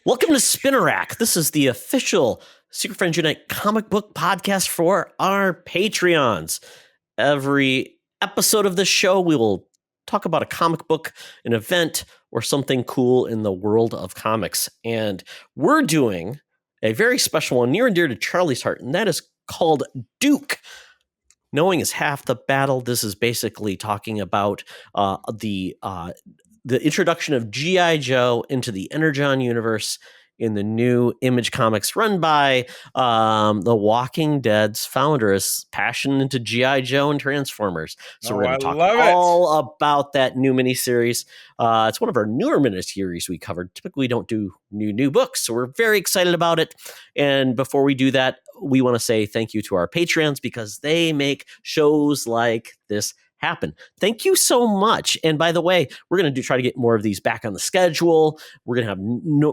Welcome to Spinnerack. This is the official Secret Friends Unite comic book podcast for our Patreons. Every episode of this show, we will talk about a comic book, an event, or something cool in the world of comics. And we're doing a very special one near and dear to Charlie's heart, and that is called Duke. Knowing is half the battle. This is basically talking about the introduction of G.I. Joe into the Energon universe in the new Image Comics run by The Walking Dead's founder, is passion into G.I. Joe and Transformers. So we're going to talk all about that new miniseries. It's one of our newer miniseries we covered. Typically, we don't do new books, so we're very excited about it. And before we do that, we want to say thank you to our Patreons because they make shows like this happen. Thank you so much. And by the way, we're going to try to get more of these back on the schedule. We're going to have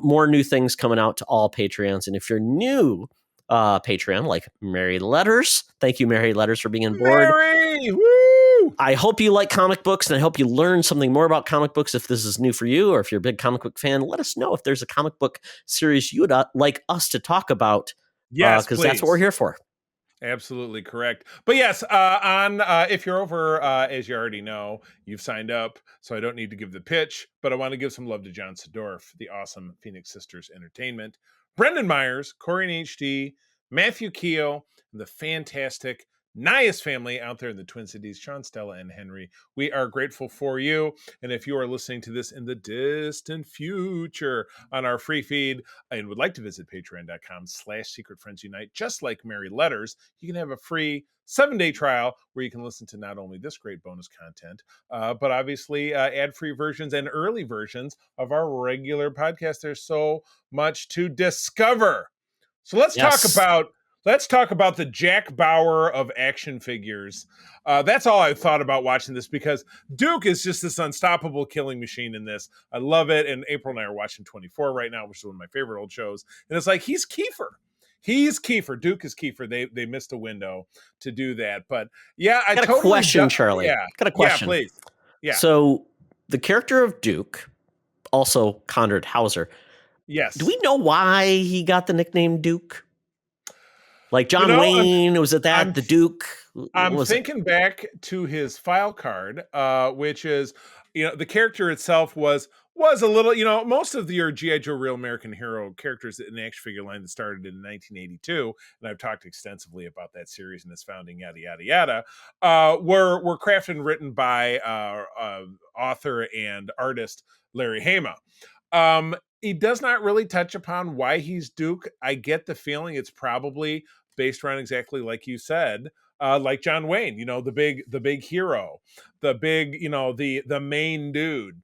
more new things coming out to all Patreons. And if you're new Patreon, like Mary Letters, thank you, Mary Letters, for being on board. Mary! Woo! I hope you like comic books, and I hope you learn something more about comic books. If this is new for you, or if you're a big comic book fan, let us know if there's a comic book series you would like us to talk about. Yes, because that's what we're here for. Absolutely correct. But yes, if you're over, as you already know, you've signed up, so I don't need to give the pitch, but I want to give some love to John Sedorf, the awesome Phoenix Sisters Entertainment, Brendan Myers, Corey and HD, Matthew Keogh, and the fantastic Nias family out there in the Twin Cities, Sean, Stella, and Henry. We are grateful for you. And if you are listening to this in the distant future on our free feed and would like to visit patreon.com/Secret Friends Unite, just like Mary Letters, you can have a free 7-day trial where you can listen to not only this great bonus content, but obviously ad-free versions and early versions of our regular podcast. There's so much to discover. So let's talk about the Jack Bauer of action figures. That's all I thought about watching this, because Duke is just this unstoppable killing machine in this. I love it. And April and I are watching 24 right now, which is one of my favorite old shows. And it's like, he's Kiefer. He's Kiefer. Duke is Kiefer. They missed a window to do that. But yeah, I got a question, Charlie. Yeah. Got a question. Yeah, please. Yeah. So the character of Duke, also Conrad Hauser. Yes. Do we know why he got the nickname Duke? Like John Wayne, was it that? The Duke? I'm thinking back to his file card, which is, the character itself was a little, most of your G.I. Joe Real American Hero characters in the action figure line that started in 1982, and I've talked extensively about that series and its founding, yada, yada, yada, were crafted and written by author and artist Larry Hama. He does not really touch upon why he's Duke. I get the feeling it's probably based around exactly like you said, like John Wayne, the big hero, the big, the main dude.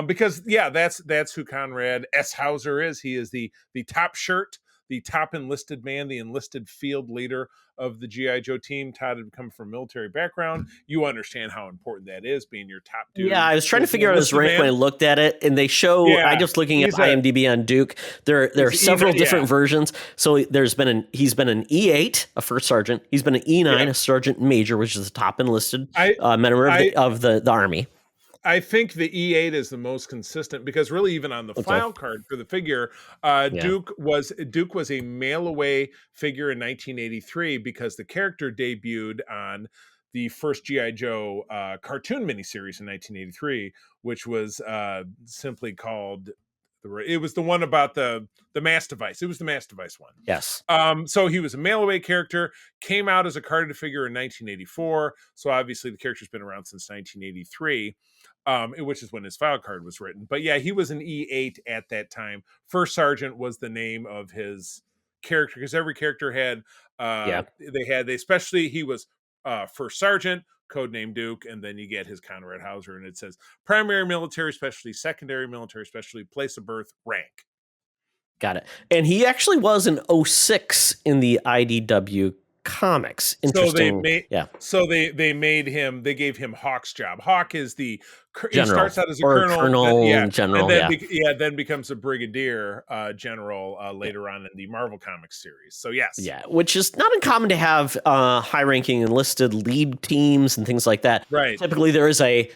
Because that's who Conrad S. Hauser is. He is the top shirt, the top enlisted man, the enlisted field leader of the G.I. Joe team. Todd had come from a military background. You understand how important that is, being your top dude. Yeah, I was trying to figure out his rank when I looked at it, and they show, I just looking at IMDb on Duke, there are several different versions. So he's been an E8, a first sergeant. He's been an E9, a sergeant major, which is the top enlisted member of the Army. I think the E8 is the most consistent, because really, even on the file card for the figure, Duke was a mail away figure in 1983, because the character debuted on the first G.I. Joe cartoon miniseries in 1983, which was simply called. It was the one about the mass device. It was the mass device one. Yes. So he was a mail away character, came out as a carded figure in 1984. So obviously the character's been around since 1983. Which is when his file card was written. But yeah, he was an E8 at that time. First Sergeant was the name of his character, because every character had, especially he was First Sergeant, codename Duke, and then you get his Conrad Hauser, and it says primary military specialty, secondary military specialty, place of birth, rank. Got it. And he actually was an 06 in the IDW comics. Interesting. So they made him. They gave him Hawk's job. Hawk is the general, he starts out as a colonel, general, and then then becomes a brigadier general later on in the Marvel Comics series. So yes, which is not uncommon to have high-ranking enlisted lead teams and things like that. Right. Typically, there is a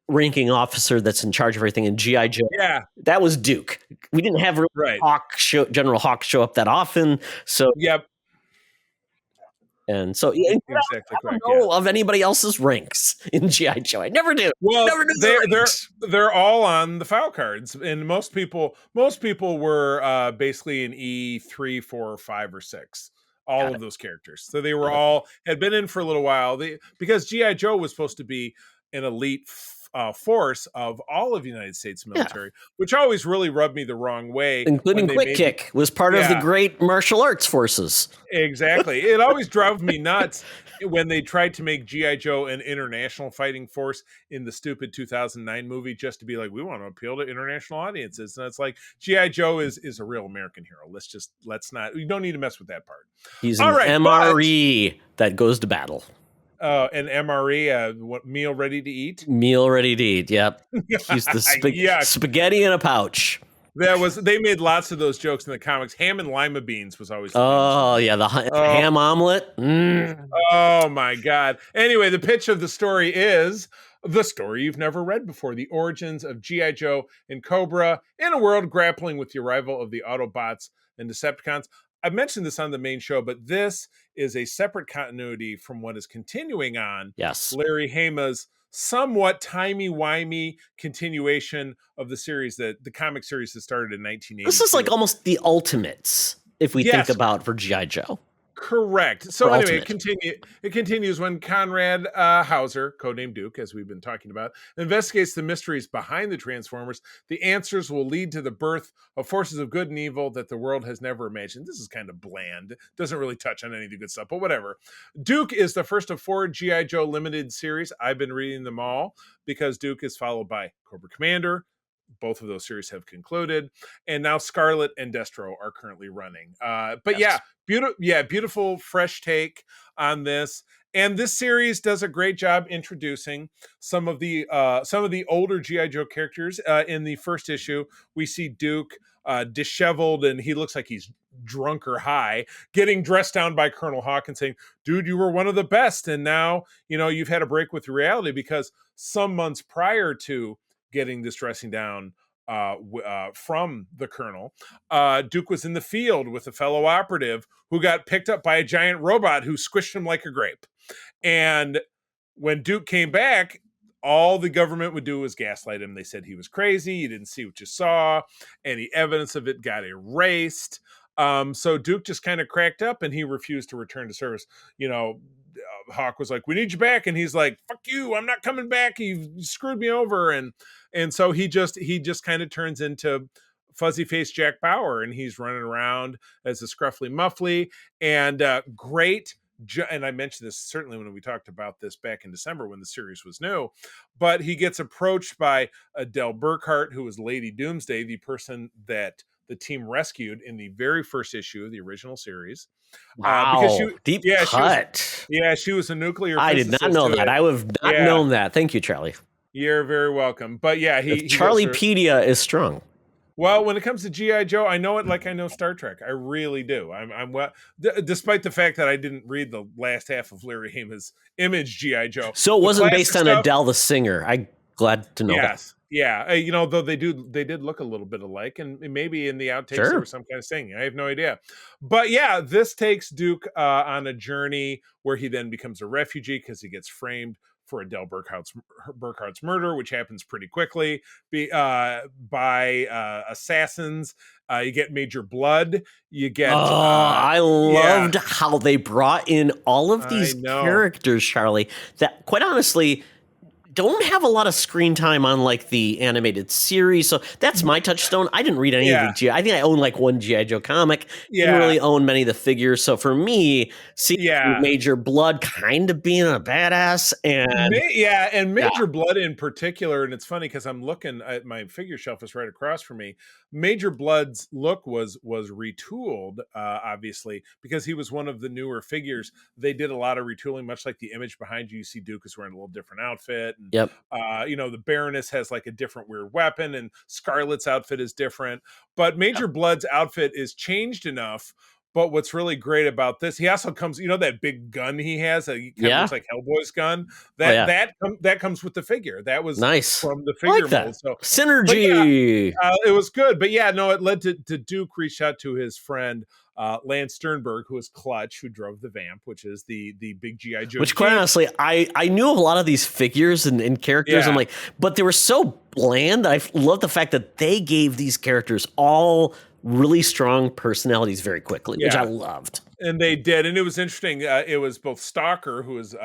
ranking officer that's in charge of everything in G.I. Joe. Yeah, That was Duke. We didn't have right. General Hawk show up that often. So, Yep, and so exactly I don't correct. Yeah. know of anybody else's ranks in G.I. Joe. I never do. Well, Never knew the ranks. they're all on the file cards, and most people were basically in E3, 4, 5, or 6. All of those characters, so they were all had been in for a little while. Because GI Joe was supposed to be an elite force of all of the United States military, which always really rubbed me the wrong way. Including Quick Kick was part of the great martial arts forces. Exactly. It always drove me nuts when they tried to make G.I. Joe an international fighting force in the stupid 2009 movie, just to be like, we want to appeal to international audiences. And it's like, G.I. Joe is a real American hero. Let's not, you don't need to mess with that part. He's an MRE that goes to battle. An MRE, what, meal ready to eat? Meal ready to eat, yep. He's the spaghetti in a pouch. They made lots of those jokes in the comics. Ham and lima beans was always the ham omelet. Oh my god. Anyway, the pitch of the story is the story you've never read before, the origins of G.I. Joe and Cobra in a world grappling with the arrival of the Autobots and Decepticons. I mentioned this on the main show, but this is a separate continuity from what is continuing on. Yes. Larry Hama's somewhat timey-wimey continuation of the series, the comic series that started in 1980. This is like almost the Ultimates, if we think about for G.I. Joe. Correct. So anyway, it continues when Conrad Hauser, codename Duke, as we've been talking about, investigates the mysteries behind the Transformers. The answers will lead to the birth of forces of good and evil that the world has never imagined. This is kind of bland. Doesn't really touch on any of the good stuff, but whatever. Duke is the first of 4 G.I. Joe limited series. I've been reading them all because Duke is followed by Cobra Commander. Both of those series have concluded, and now Scarlet and Destro are currently running. But yes. Beautiful fresh take on this. And this series does a great job introducing some of the older G.I. Joe characters. In the first issue, we see Duke disheveled, and he looks like he's drunk or high, getting dressed down by Colonel Hawk and saying, dude, you were one of the best, and now you've had a break with reality, because some months prior to getting this dressing down from the Colonel, Duke was in the field with a fellow operative who got picked up by a giant robot who squished him like a grape. And when Duke came back, all the government would do was gaslight him. They said he was crazy, you didn't see what you saw, any evidence of it got erased. So Duke just kind of cracked up, and he refused to return to service. Hawk was like, we need you back, and he's like, fuck you, I'm not coming back, you screwed me over. And so he just kind of turns into fuzzy face Jack Bauer, and he's running around as a scruffy muffly. And and I mentioned this certainly when we talked about this back in December when the series was new, but he gets approached by Adele Burkhart, who was Lady Doomsday, the person that the team rescued in the very first issue of the original series. Wow, because deep cut. She was a nuclear physicist. I did not know that. I would have not known that. Thank you, Charlie. You're very welcome. But yeah, Charliepedia is strong. Well, when it comes to G.I. Joe, I know it like I know Star Trek. I really do. Despite the fact that I didn't read the last half of Larry Hama's Image G.I. Joe. So it wasn't based on Adele the singer. I'm glad to know that. Yeah, though they did look a little bit alike, and maybe in the outtakes there was some kind of singing. I have no idea. But yeah, this takes Duke on a journey where he then becomes a refugee because he gets framed for Adele Burkhart's murder, which happens pretty quickly by assassins. You get Major Blood. You get. I loved how they brought in all of these characters, Charlie, that quite honestly don't have a lot of screen time on like the animated series. So that's my touchstone. I didn't read any of the G.I. I think I own like one G.I. Joe comic. Didn't really own many of the figures. So for me, seeing Major Blood kind of being a badass and Major Blood in particular, and it's funny because I'm looking at my figure shelf is right across from me. Major Blood's look was retooled, obviously, because he was one of the newer figures. They did a lot of retooling, much like the image behind you. You see Duke is wearing a little different outfit. And, the Baroness has like a different weird weapon, and Scarlet's outfit is different. But Major Blood's outfit is changed enough But what's really great about this, he also comes, that big gun he has, that he kind of looks like Hellboy's gun. That comes with the figure. That was nice from the I like figure that. mold. So Synergy. it was good. But yeah, no, it led to Duke reached out to his friend Lance Sternberg, who was Clutch, who drove the Vamp, which is the big G.I. Joe. Which, quite honestly, I knew of a lot of these figures and characters. I'm like, but they were so bland. I love the fact that they gave these characters all really strong personalities very quickly, which I loved. And they did, and it was interesting. It was both Stalker, who was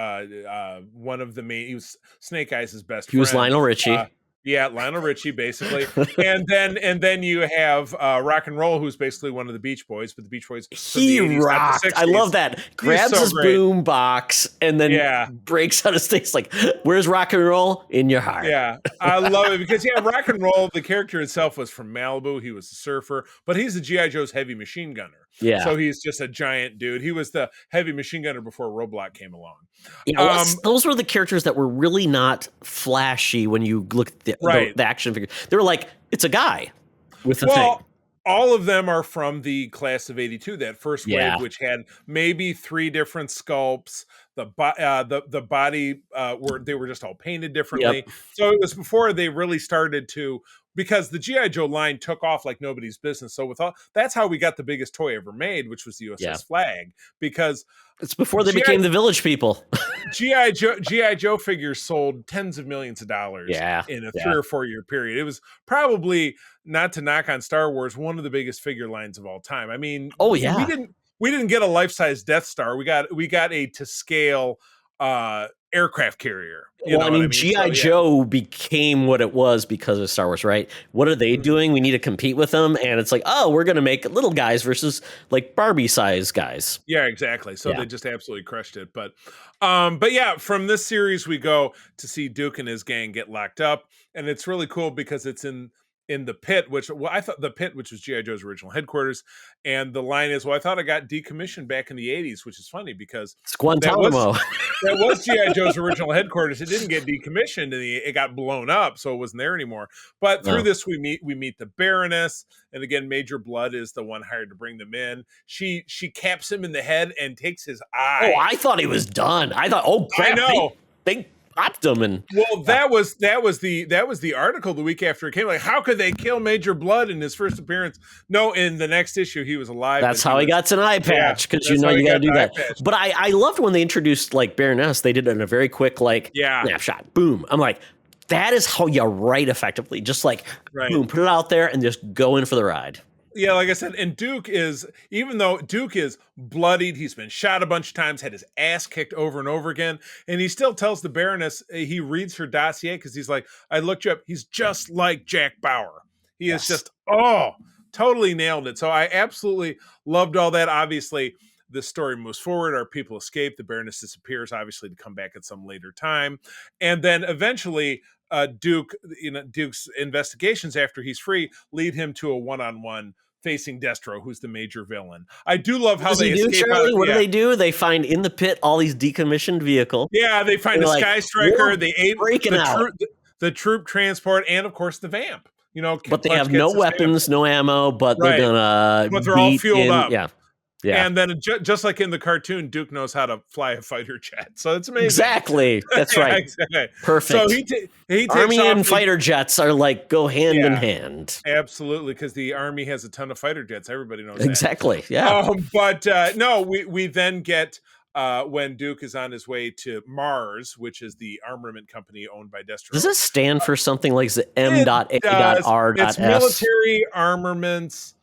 one of the main. He was Snake Eyes' best friend. He was Lionel Richie. Lionel Richie, basically. and then you have Rock and Roll, who's basically one of the Beach Boys, but the Beach Boys. He rocked. I love that. Grabs his boom box and then breaks out of stage like, where's Rock and Roll? In your heart. Yeah, I love it because Rock and Roll, the character itself was from Malibu. He was a surfer, but he's the G.I. Joe's heavy machine gunner. Yeah. So he's just a giant dude. He was the heavy machine gunner before Roblox came along. Those were the characters that were really not flashy when you look at the action figure. They were like, it's a guy with a thing. All of them are from the class of '82, that first wave, which had maybe 3 different sculpts. The body they were just all painted differently. Yep. So it was before they really started to, because the G.I. Joe line took off like nobody's business. So that's how we got the biggest toy ever made, which was the USS Flag, because it's before they became the Village People. G.I. Joe figures sold tens of millions of dollars in a 3 or 4 year period. It was probably, not to knock on Star Wars, one of the biggest figure lines of all time. I mean, we didn't get a life-size Death Star. We got a to scale aircraft carrier. G.I. Joe became what it was because of Star Wars, right? What are they doing? We need to compete with them. And it's like, oh, we're going to make little guys versus like Barbie size guys. Yeah, exactly. So they just absolutely crushed it. But yeah, from this series, we go to see Duke and his gang get locked up. And it's really cool because it's in the pit, which I thought the pit, which was G.I. Joe's original headquarters. And the line is, well, I thought I got decommissioned back in the 80s, which is funny because it's Guantanamo. That was G.I. Joe's original headquarters. It didn't get decommissioned and it got blown up, so it wasn't there anymore. But through this, we meet the Baroness. And again, Major Blood is the one hired to bring them in. She caps him in the head and takes his eye. Oh, I thought he was done. I thought, oh crap, I know. They popped him. And that was the article the week after it came. Like, how could they kill Major Blood in his first appearance? No, in the next issue he was alive. That's how he got an eye patch, because you got to do that. But I loved when they introduced like Baroness. They did it in a very quick snapshot. Boom. I'm like, that is how you write effectively. Just like boom, put it out there and just go in for the ride. Yeah, like I said, and even though Duke is bloodied, he's been shot a bunch of times, had his ass kicked over and over again, and he still tells the Baroness, he reads her dossier because he's like, I looked you up, he's just like Jack Bauer. He is just, totally nailed it. So I absolutely loved all that. Obviously, the story moves forward. Our people escape. The Baroness disappears, obviously, to come back at some later time. And then eventually, Duke's investigations after he's free lead him to a one-on-one facing Destro, who's the major villain. I do love how they escape. What do they do? They find in the pit all these decommissioned vehicles. Yeah, they find the Sky Striker. They aid the troop transport, and of course the Vamp. But they have no weapons, no ammo. But they're all fueled up. Yeah. Yeah. And then just like in the cartoon, Duke knows how to fly a fighter jet. So it's amazing. Exactly. That's right. Exactly. Perfect. So he takes Army off, and fighter jets are like go hand in hand. Absolutely, because the Army has a ton of fighter jets. Everybody knows exactly. That. Yeah. But no, we then get when Duke is on his way to Mars, which is the armament company owned by Destro. Does this stand for something like the M.A.R.S? It's military armaments.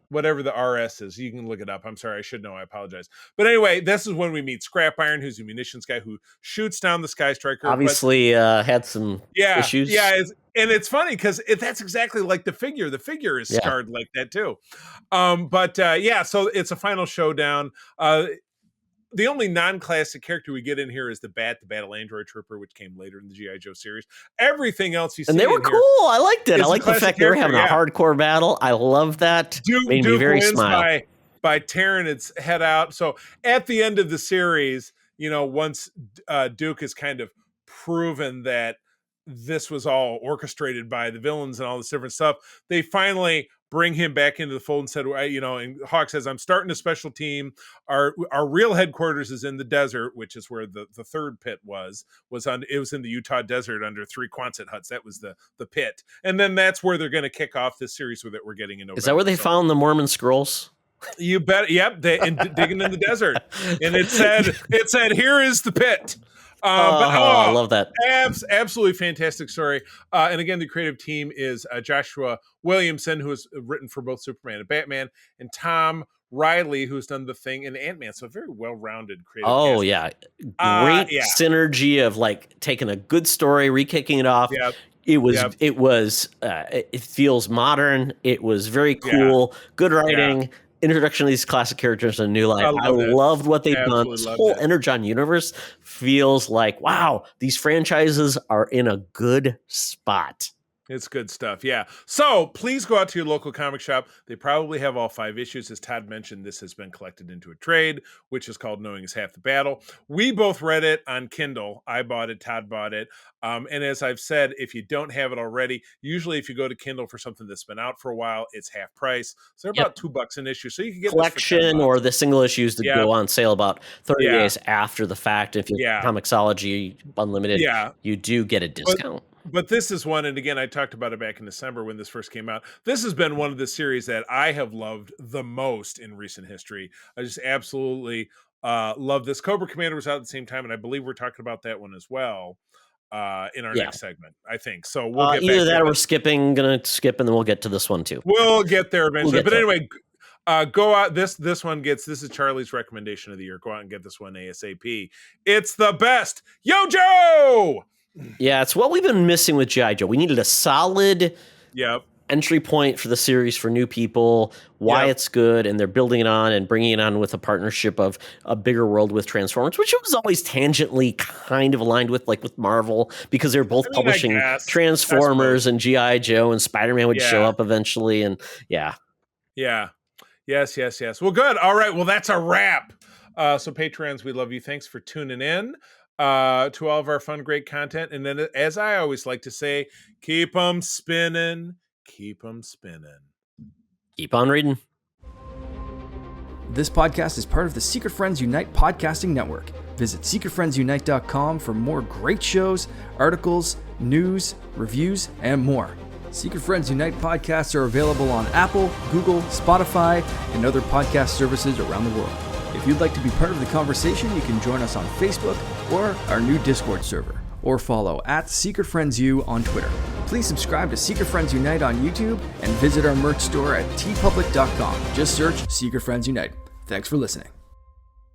Whatever the RS is, you can look it up. I'm sorry, I should know. I apologize. But anyway, this is when we meet Scrap Iron, who's a munitions guy who shoots down the Sky Striker. Obviously, had some issues. Yeah, and it's funny because that's exactly like the figure. The figure is scarred like that too. So it's a final showdown. The only non-classic character we get in here is the Battle Android Trooper, which came later in the G.I. Joe series. Everything else you see, and they were cool. I liked it. I like the fact they were having a hardcore battle. I love that. Duke made me very smile by tearing its head out. So at the end of the series, once Duke has kind of proven that this was all orchestrated by the villains and all this different stuff, they finally bring him back into the fold and said, and Hawk says, I'm starting a special team. Our real headquarters is in the desert, which is where the third pit was in the Utah desert under 3 Quonset huts. That was the pit. And then that's where they're going to kick off this series that we're getting in November. Is that where they found the Mormon scrolls? You bet. Yep. Digging in the desert. And it said, here is the pit. I love that. Absolutely fantastic story. And again, the creative team is Joshua Williamson, who has written for both Superman and Batman, and Tom Reilly, who's done The Thing and Ant-Man. So a very well-rounded creative cast. Yeah. Great synergy of like taking a good story, re-kicking it off. Yep. It feels modern. It was very cool. Yeah. Good writing. Yeah. Introduction of these classic characters in a new light. I loved what they've done. This whole Energon universe feels like, wow, these franchises are in a good spot. It's good stuff. Yeah. So please go out to your local comic shop. They probably have all 5 issues. As Todd mentioned, this has been collected into a trade, which is called Knowing is Half the Battle. We both read it on Kindle. I bought it. Todd bought it. And as I've said, if you don't have it already, usually if you go to Kindle for something that's been out for a while, it's half price. So they're about $2 an issue. So you can get collection or the single issues that go on sale about 30 days after the fact. If you Comixology Unlimited, you do get a discount. But this is one, and again, I talked about it back in December when this first came out. This has been one of the series that I have loved the most in recent history. I just absolutely love this. Cobra Commander was out at the same time, and I believe we're talking about that one as well in our next segment, I think. So we'll get either that or we're gonna skip, and then we'll get to this one too. We'll get there eventually. But anyway, go out. This is Charlie's recommendation of the year. Go out and get this one ASAP. It's the best. Yo, Joe! Yeah, it's what we've been missing with G.I. Joe. We needed a solid entry point for the series for new people, why it's good, and they're building it on and bringing it on with a partnership of a bigger world with Transformers, which it was always tangentially kind of aligned with, like with Marvel, because they're both publishing Transformers and G.I. Joe, and Spider-Man would show up eventually, and Yes. Well, good. All right, well, that's a wrap. So Patreons, we love you. Thanks for tuning in to all of our fun, great content. And then, as I always like to say, keep them spinning, keep them spinning. Keep on reading. This podcast is part of the Secret Friends Unite podcasting network. Visit secretfriendsunite.com for more great shows, articles, news, reviews, and more. Secret Friends Unite podcasts are available on Apple, Google, Spotify, and other podcast services around the world. If you'd like to be part of the conversation, you can join us on Facebook or our new Discord server, or follow @SecretFriendsU on Twitter. Please subscribe to Secret Friends Unite on YouTube and visit our merch store at tpublic.com. Just search Secret Friends Unite. Thanks for listening.